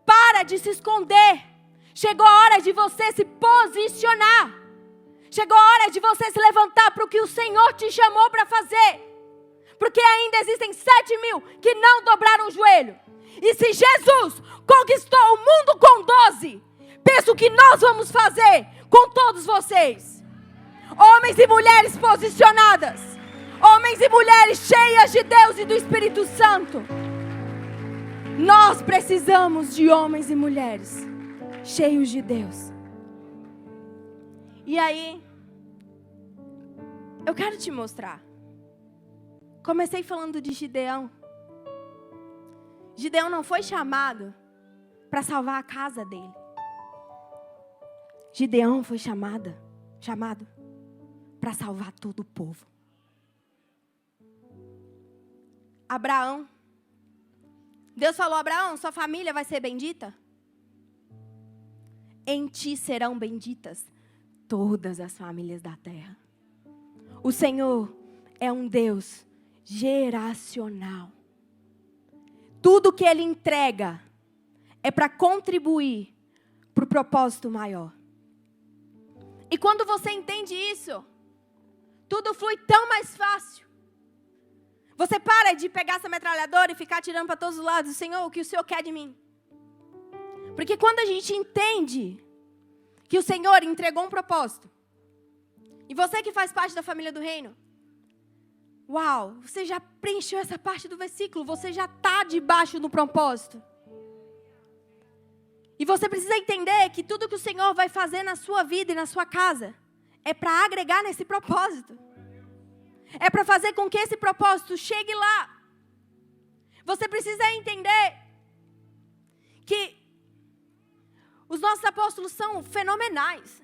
para de se esconder. Chegou a hora de você se posicionar. Chegou a hora de você se levantar para o que o Senhor te chamou para fazer. Porque ainda existem 7.000 que não dobraram o joelho. E se Jesus conquistou o mundo com 12, pensa o que nós vamos fazer com todos vocês. Homens e mulheres posicionadas. Homens e mulheres cheias de Deus e do Espírito Santo. Nós precisamos de homens e mulheres cheios de Deus. E aí, eu quero te mostrar. Comecei falando de Gideão. Gideão não foi chamado para salvar a casa dele. Gideão foi chamado para salvar todo o povo. Abraão. Deus falou: Abraão, sua família vai ser bendita. Em ti serão benditas todas as famílias da terra. O Senhor é um Deus geracional. Tudo que Ele entrega é para contribuir para o propósito maior. E quando você entende isso, tudo flui tão mais fácil. Você para de pegar essa metralhadora e ficar atirando para todos os lados. Senhor, o que o Senhor quer de mim? Porque quando a gente entende que o Senhor entregou um propósito, e você que faz parte da família do reino, uau, você já preencheu essa parte do versículo, você já está debaixo do propósito. E você precisa entender que tudo que o Senhor vai fazer na sua vida e na sua casa é para agregar nesse propósito. É para fazer com que esse propósito chegue lá. Você precisa entender que Os nossos apóstolos são fenomenais.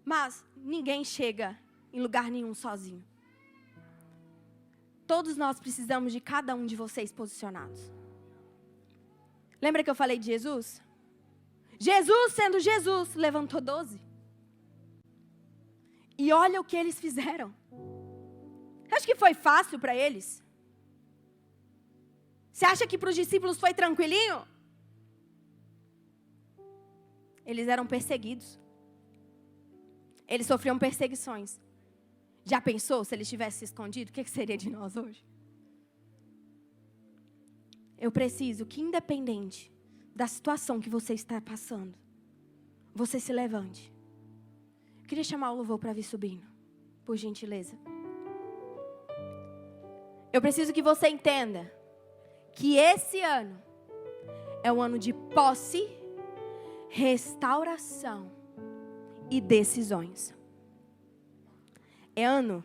Mas ninguém chega em lugar nenhum sozinho. Todos nós precisamos de cada um de vocês posicionados. Lembra que eu falei de Jesus? Jesus, sendo Jesus, levantou 12. E olha o que eles fizeram. Acho que foi fácil para eles? Você acha que para os discípulos foi tranquilinho? Eles eram perseguidos. Eles sofriam perseguições. Já pensou se eles tivessem se escondido? O que seria de nós hoje? Eu preciso que, independente da situação que você está passando, você se levante. Eu queria chamar o louvor para vir subindo, por gentileza. Eu preciso que você entenda que esse ano é um ano de posse, restauração e decisões. É ano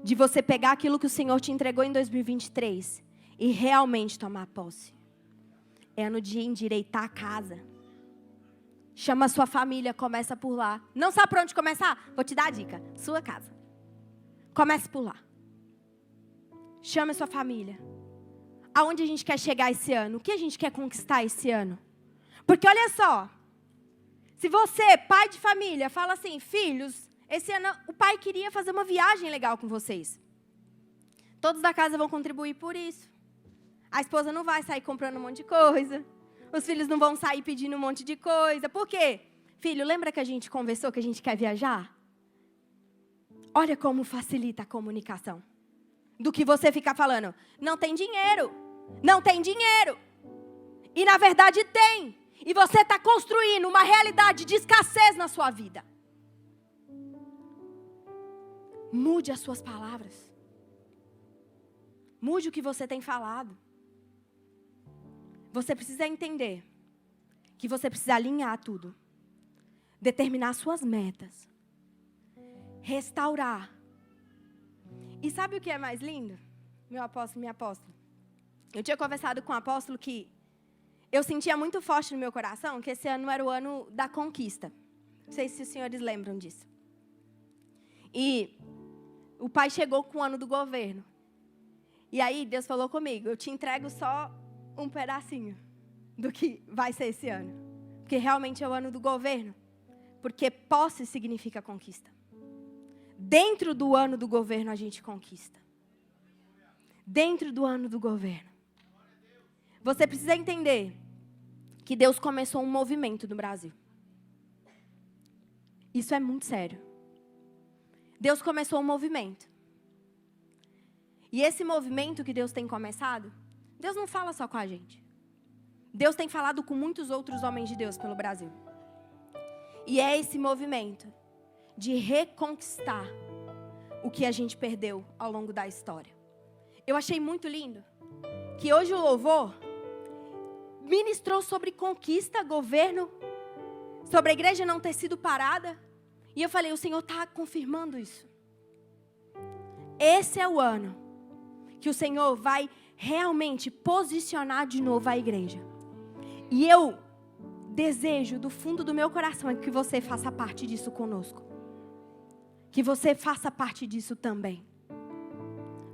de você pegar aquilo que o Senhor te entregou em 2023 e realmente tomar posse. É ano de endireitar a casa. Chama a sua família, começa por lá. Não sabe por onde começar? Vou te dar a dica. Sua casa. Comece por lá. Chame a sua família. Aonde a gente quer chegar esse ano? O que a gente quer conquistar esse ano? Porque olha só. Se você, pai de família, fala assim, filhos, esse ano o pai queria fazer uma viagem legal com vocês. Todos da casa vão contribuir por isso. A esposa não vai sair comprando um monte de coisa. Os filhos não vão sair pedindo um monte de coisa. Por quê? Filho, lembra que a gente conversou que a gente quer viajar? Olha como facilita a comunicação. Do que você ficar falando, não tem dinheiro. Não tem dinheiro. E na verdade tem. E você está construindo uma realidade de escassez na sua vida. Mude as suas palavras. Mude o que você tem falado. Você precisa entender que você precisa alinhar tudo. Determinar suas metas. Restaurar. E sabe o que é mais lindo? Meu apóstolo, minha apóstola. Eu tinha conversado com um apóstolo que eu sentia muito forte no meu coração que esse ano era o ano da conquista. Não sei se os senhores lembram disso. E o pai chegou com o ano do governo. E aí Deus falou comigo, eu te entrego só um pedacinho do que vai ser esse ano. Porque realmente é o ano do governo. Porque posse significa conquista. Dentro do ano do governo a gente conquista. Dentro do ano do governo. Você precisa entender que Deus começou um movimento no Brasil. Isso é muito sério. Deus começou um movimento. E esse movimento que Deus tem começado, Deus não fala só com a gente. Deus tem falado com muitos outros homens de Deus pelo Brasil. E é esse movimento de reconquistar o que a gente perdeu ao longo da história. Eu achei muito lindo que hoje o louvor ministrou sobre conquista, governo, sobre a igreja não ter sido parada. E eu falei, o Senhor está confirmando isso. Esse é o ano que o Senhor vai realmente posicionar de novo a igreja. E eu desejo do fundo do meu coração que você faça parte disso conosco. Que você faça parte disso também.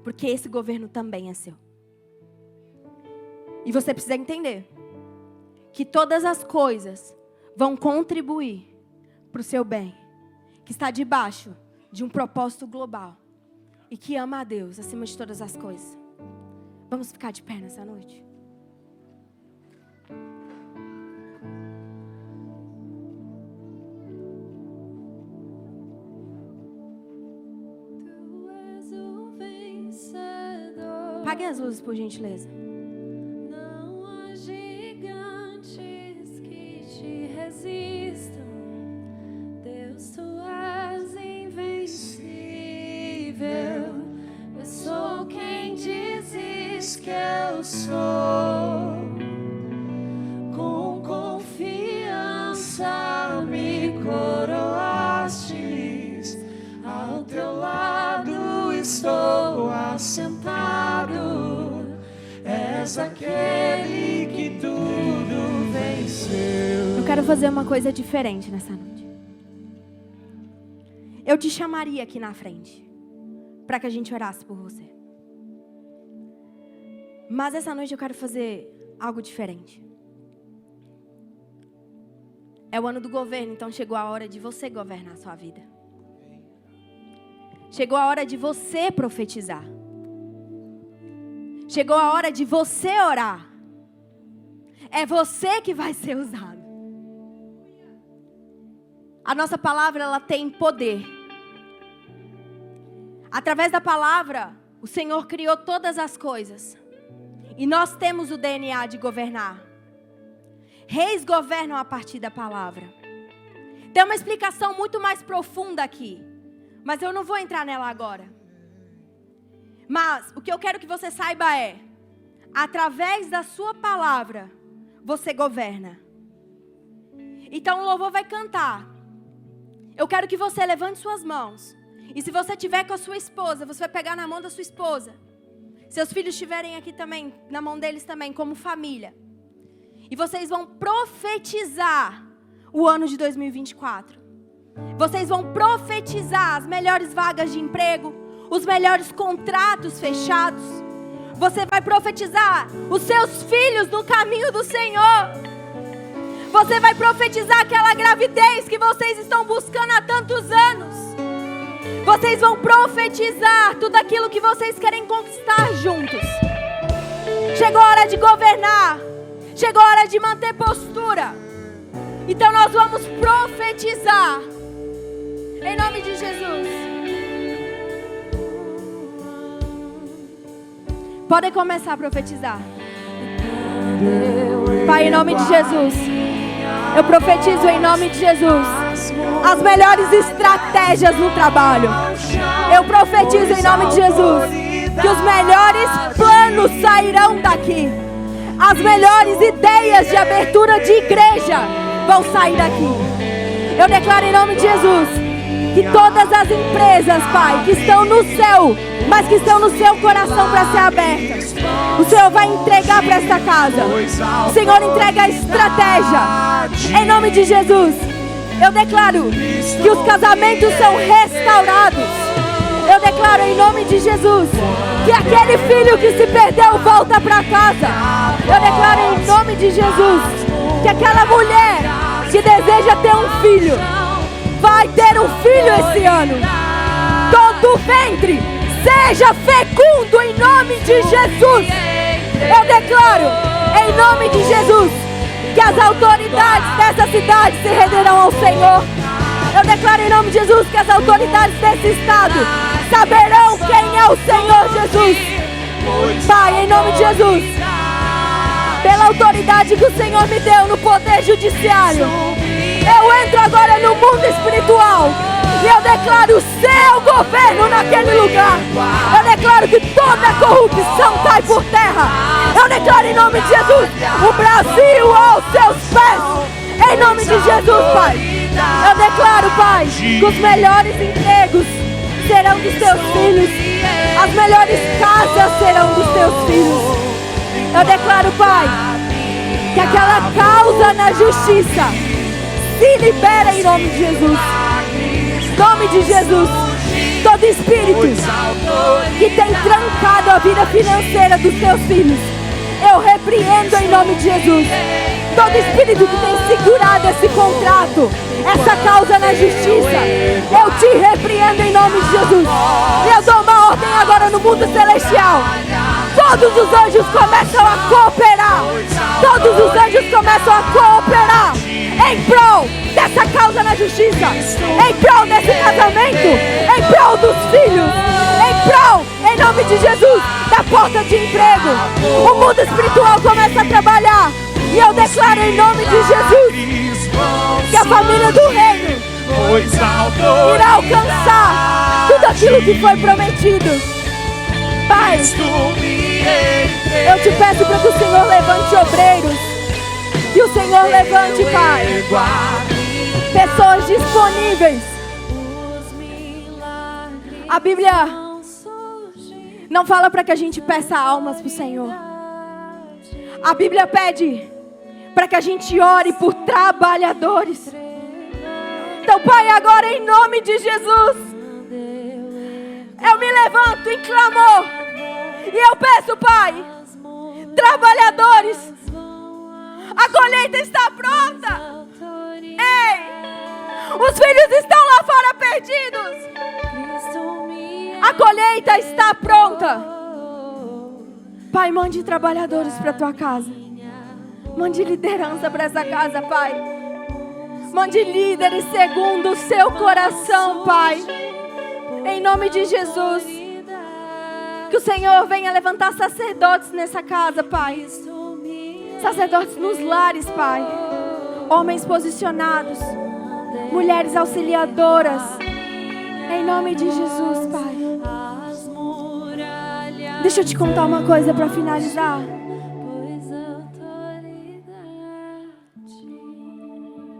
Porque esse governo também é seu. E você precisa entender que todas as coisas vão contribuir para o seu bem. Que está debaixo de um propósito global. E que ama a Deus acima de todas as coisas. Vamos ficar de pé nessa noite? Apague as luzes, por gentileza. Não há gigantes que te resistam. Deus, tu és invencível. Eu sou quem dizes que eu sou. Com confiança me coroastes. Ao teu lado estou assentado. És aquele que tudo vem venceu. Eu quero fazer uma coisa diferente nessa noite. Eu te chamaria aqui na frente para que a gente orasse por você. Mas essa noite eu quero fazer algo diferente. É o ano do governo, então chegou a hora de você governar a sua vida. Chegou a hora de você profetizar. Chegou a hora de você orar. É você que vai ser usado. A nossa palavra, ela tem poder. Através da palavra, o Senhor criou todas as coisas. E nós temos o DNA de governar. Reis governam a partir da palavra. Tem uma explicação muito mais profunda aqui. Mas eu não vou entrar nela agora. Mas o que eu quero que você saiba é: através da sua palavra, você governa. Então o louvor vai cantar. Eu quero que você levante suas mãos. E se você estiver com a sua esposa, você vai pegar na mão da sua esposa. Seus filhos estiverem aqui também, na mão deles também, como família. E vocês vão profetizar o ano de 2024. Vocês vão profetizar as melhores vagas de emprego, os melhores contratos fechados. Você vai profetizar os seus filhos no caminho do Senhor. Você vai profetizar aquela gravidez que vocês estão buscando há tantos anos. Vocês vão profetizar tudo aquilo que vocês querem conquistar juntos. Chegou a hora de governar. Chegou a hora de manter postura. Então nós vamos profetizar. Em nome de Jesus. Podem começar a profetizar. Pai, em nome de Jesus. Eu profetizo em nome de Jesus as melhores estratégias no trabalho. Eu profetizo em nome de Jesus que os melhores planos sairão daqui. As melhores ideias de abertura de igreja vão sair daqui. Eu declaro em nome de Jesus que todas as empresas, Pai, que estão no céu, mas que estão no seu coração para ser abertas, o Senhor vai entregar para esta casa. O Senhor entrega a estratégia. Em nome de Jesus, eu declaro que os casamentos são restaurados. Eu declaro em nome de Jesus que aquele filho que se perdeu volta para casa. Eu declaro em nome de Jesus que aquela mulher que deseja ter um filho vai ter um filho esse ano. Todo ventre seja fecundo em nome de Jesus. Eu declaro em nome de Jesus que as autoridades dessa cidade se renderão ao Senhor. Eu declaro em nome de Jesus que as autoridades desse estado saberão quem é o Senhor Jesus. Pai, em nome de Jesus, pela autoridade que o Senhor me deu no poder judiciário, eu entro agora no mundo espiritual e eu declaro o seu governo naquele lugar. Eu declaro que toda corrupção cai por terra. Eu declaro em nome de Jesus o Brasil aos seus pés. Em nome de Jesus, Pai. Eu declaro, Pai, que os melhores empregos serão dos teus filhos. As melhores casas serão dos teus filhos. Eu declaro, Pai, que aquela causa na justiça se libera em nome de Jesus. Em nome de Jesus. Todo espírito que tem trancado a vida financeira dos teus filhos, eu repreendo em nome de Jesus. Todo espírito que tem segurado esse contrato, essa causa na justiça, eu te repreendo em nome de Jesus. Eu dou uma ordem agora no mundo celestial. Todos os anjos começam a cooperar. Todos os anjos começam a cooperar em prol dessa causa na justiça, em prol desse casamento, em prol dos filhos, em prol, em nome de Jesus, da porta de emprego. O mundo espiritual começa a trabalhar. E eu declaro em nome de Jesus que a família do reino irá alcançar tudo aquilo que foi prometido. Pai, eu te peço para que o Senhor levante obreiros. Que o Senhor levante, Pai, pessoas disponíveis. A Bíblia não fala para que a gente peça almas para o Senhor. A Bíblia pede para que a gente ore por trabalhadores. Então, Pai, agora em nome de Jesus, eu me levanto em clamor e eu peço, Pai, trabalhadores, a colheita está pronta. Ei, os filhos estão lá fora perdidos. A colheita está pronta. Pai, mande trabalhadores para a tua casa. Mande liderança para essa casa, Pai. Mande líderes segundo o seu coração, Pai. Em nome de Jesus. Que o Senhor venha levantar sacerdotes nessa casa, Pai. Sacerdotes nos lares, Pai. Homens posicionados. Mulheres auxiliadoras. Em nome de Jesus, Pai. Deixa eu te contar uma coisa para finalizar.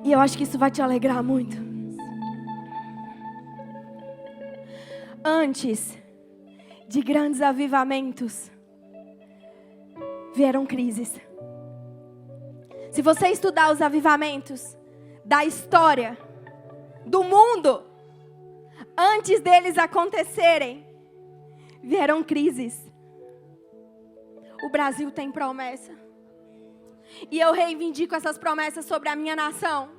E eu acho que isso vai te alegrar muito. Antes de grandes avivamentos, vieram crises. Se você estudar os avivamentos da história do mundo, antes deles acontecerem, vieram crises. O Brasil tem promessa. E eu reivindico essas promessas sobre a minha nação.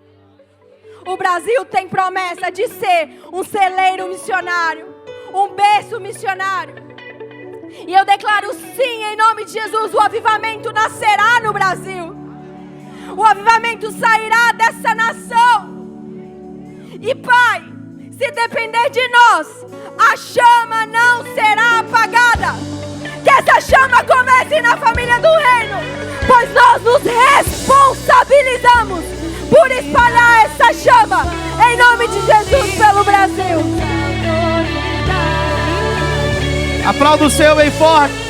O Brasil tem promessa de ser um celeiro missionário, um berço missionário. E eu declaro sim, em nome de Jesus, o avivamento nascerá no Brasil. O avivamento sairá dessa nação. E Pai, se depender de nós, a chama não será apagada. Que essa chama comece na família do reino, pois nós nos responsabilizamos por espalhar essa chama, em nome de Jesus, pelo Brasil. Aplauda o Senhor bem forte.